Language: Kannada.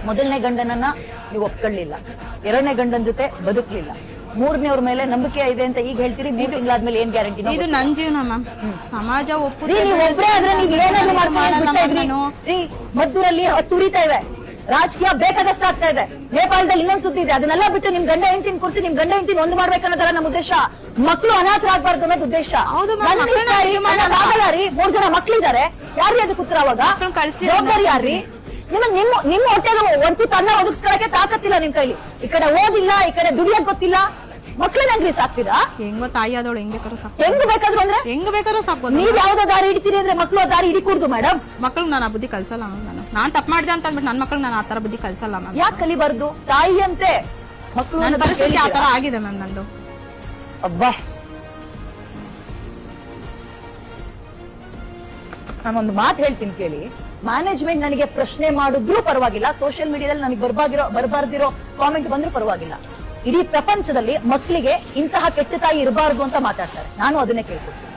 ಮೊದಲನೇ ಗಂಡನನ್ನ ನೀವು ಒಪ್ಕೊಳ್ಳಿಲ್ಲ, ಎರಡನೇ ಗಂಡನ ಜೊತೆ ಬದುಕಲಿಲ್ಲ, ಮೂರನೇವ್ರ ಮೇಲೆ ನಂಬಿಕೆ ಇದೆ ಅಂತ ಈಗ ಹೇಳ್ತೀರಿ. 3 ತಿಂಗಳಾದ್ಮೇಲೆ ಏನ್ ಗ್ಯಾರಂಟಿ? ಇದು ನನ್ ಜೀವನ ಮ್ಯಾಮ್. ಸಮಾಜ ಒಪ್ಪುತ್ತೆ. ನೀವು ಒಬ್ಬರೇ ಆದ್ರೆ ನೀವು ಏನಾದ್ರು ಮಾಡ್ಕೊಂಡು ಮದ್ದೂರಲ್ಲಿ ತುರಿತಾ ಇವೆ, ರಾಜಕೀಯ ಬೇಕಾದಷ್ಟು ಆಗ್ತಾ ಇದೆ. ನೇಪಾಳದಲ್ಲಿ ಇನ್ನೊಂದು ಸುದ್ದಿ ಇದೆ, ಅದನ್ನೆಲ್ಲ ಬಿಟ್ಟು ನಿಮ್ ಗಂಡ ಹೆಂಡತಿನ ಕೂರಿಸಿ ನಿಮ್ ಗಂಡ ಹೆಂಡತಿನ ಒಂದು ಮಾಡ್ಬೇಕನ್ನೋದಲ್ಲ ನಮ್ಮ ಉದ್ದೇಶ. ಮಕ್ಕಳು ಅನಾಥರಾಗಬಾರ್ದು ಅನ್ನೋದು ಉದ್ದೇಶ. ಆಗಲ್ಲ ರೀ, 3 ಜನ ಮಕ್ಳಿದ್ದಾರೆ, ಯಾರು ಅದಕ್ಕೆ ಉತ್ತರ? ಅವಾಗ ಜವಾಬ್ದಾರಿ ಯಾರ್ರಿ? ನಿಮ್ಮ ಹೊಟ್ಟೆಗೆ ಒಂದು ತನ್ನ ಒದಗಿಸ್ಕೊಳಕ್ಕೆ ತಾಕತ್ತಿಲ್ಲ ನಿಮ್ ಕೈಲಿ. ಈ ಕಡೆ ಓದಿಲ್ಲ, ಈ ಕಡೆ ದುಡಿಯೋದ್ ಗೊತ್ತಿಲ್ಲ, ಮಕ್ಳನ್ನಂಗ್ರಿ ಸಾಕ್ತೀರಾ? ಹೆಂಗೋ ತಾಯಿ ಆದವಳು ಹೆಂಗ್ ಬೇಕಾದ್ರೂ ಸಾಕು. ಹೆಂಗ್ ಬೇಕಾದ್ರು ಅಂದ್ರೆ ಹೆಂಗ್ ಬೇಕಾದ್ರೂ ಸಾಕು. ನೀವ್ ಯಾವ್ದೋ ದಾರಿ ಹಿಡಿತೀರಿ ಅಂದ್ರೆ ಮಕ್ಳು ದಾರಿ ಹಿಡಿಕೂಡ್ದು ಮೇಡಮ್. ಮಕ್ಳಿಗೆ ನಾನು ಆ ಬುದ್ಧಿ ಕಲ್ಸಲ್ಲ ಮ್ಯಾಮ್. ನಾನ್ ತಪ್ಪು ಮಾಡಿದೆ ಅಂತ ಅಂದ್ಬಿಟ್ಟು ನನ್ ಮಕ್ಳಿಗೆ ನಾನು ಆತರ ಬುದ್ಧಿ ಕಲ್ಸಲ್ಲ ಮ್ಯಾಮ್. ಯಾಕೆ ಕಲಿಬಾರ್ದು? ತಾಯಿ ಅಂತೆ ಮಕ್ಳು. ನನ್ನ ಪರಿಸ್ಥಿತಿ ಆತರ ಆಗಿದೆ ಮ್ಯಾಮ್ ನಂದು. ಅಬ್ಬಾ, ನಾನೊಂದು ಮಾತು ಹೇಳ್ತೀನಿ ಕೇಳಿ. ಮ್ಯಾನೇಜ್ಮೆಂಟ್ ನನಗೆ ಪ್ರಶ್ನೆ ಮಾಡಿದ್ರೂ ಪರವಾಗಿಲ್ಲ, ಸೋಷಿಯಲ್ ಮೀಡಿಯಾದಲ್ಲಿ ನನಗೆ ಬರಬಾರ್ದಿರೋ ಕಾಮೆಂಟ್ ಬಂದ್ರೂ ಪರವಾಗಿಲ್ಲ. ಇಡೀ ಪ್ರಪಂಚದಲ್ಲಿ ಮಕ್ಕಳಿಗೆ ಇಂತಹ ಕೆಟ್ಟ ತಾಯಿ ಇರಬಾರ್ದು ಅಂತ ಮಾತಾಡ್ತಾರೆ. ನಾನು ಅದನ್ನೇ ಕೇಳ್ತೀನಿ.